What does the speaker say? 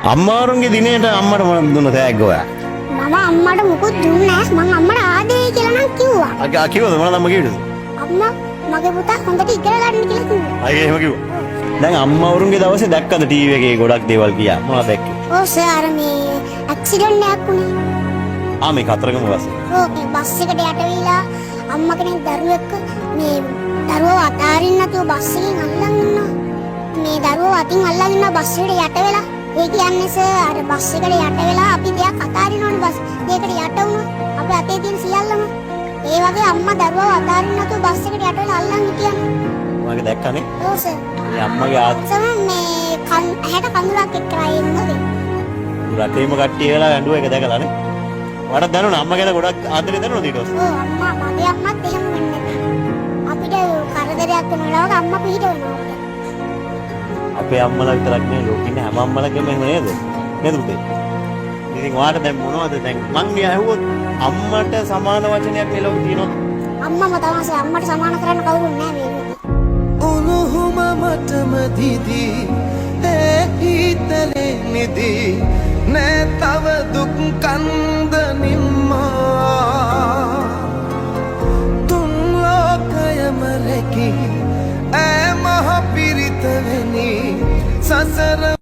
අම්මාරුන්ගේ දිනේට අම්මට මොනවද දුන්න තෑග්ග ඔයා? මම අම්මට මුකුත් දුන්නේ නැහැ. මං අම්මට ආදරේ කියලා නම් කිව්වා. කිව්වද මොනවද අම්මා කිව්වද? අම්මා මගේ පුතා හොඳට ඉගෙන ගන්න කියලා කිව්වා. අයියේ එහෙම කිව්වා. දැන් අම්මවරුන්ගේ දවසේ දැක්කද ටීවී එකේ ගොඩක් දේවල් ගියා. මොනවද දැක්කේ? ඔව් සර් මේ ඇක්සිඩන්ට් එකක් වුණා. මේ කතරගම බස්සේ. ඔව් මේ බස් එකට යට වෙලා අම්මා කෙනෙක් දරුවෙක් මේ දරුවව අතාරින්න නැතුව බස් එකෙන් අල්ලන් ඉන්නවා. මේ දරුවව අතින් අල්ලන් ඉන්නවා බස් එකට යට වෙලා. ඒ කියන්නේ සර් අර බස් එකට යට වෙලා අපි දෙයක් අතාරිනවනේ බස්. ඒකට යට වුණා. අපේ අතේ තියෙන සියල්ලම. ඒ වගේ අම්මා දරුවව අතාරින්න නැතුව බස් එකට යට වෙලා අල්ලන් හිටියනේ. මගේ දැක්කනේ. ඔව් සර්. මේ අම්මගේ සම මේ ඇහැට කඳුලක් එක්කලා ඉන්නද? රටේම කට්ටිය වෙලා ඇඬුව එක දැකලානේ. මට දැනුණා අම්මා ගැන ගොඩක් ආදරේ දැනුණා ඊට පස්සේ. ඔව් අම්මා මගේ අම්මත් එහෙම වෙන්නේ නැහැ. අපිට කරදරයක් වෙන වෙලාවක අම්මා පිට වෙනවා. අපේ අම්මලා විතරක් නෙවෙයි ලෝකෙ ඉන්න හැම අම්මලාගේම එහෙම නේද? නේද පුතේ? ඉතින් ඔයාට දැන් මොනවද දැන් මං ඇහුවොත් අම්මට සමාන වචනයක් මේ ලෝකේ තියෙනවද? අම්මම තමයි අම්මට සමාන කරන්න කවුරුත් නැහැ මේ ලෝකේ. උණුහුම මටම දිදී ඒ හිතලේ නිදී නෑ තව දුක් කන්ද නිම්මා තුන් ලෝකයම රැකී ඈ මහ පිරිත වෙනි සසර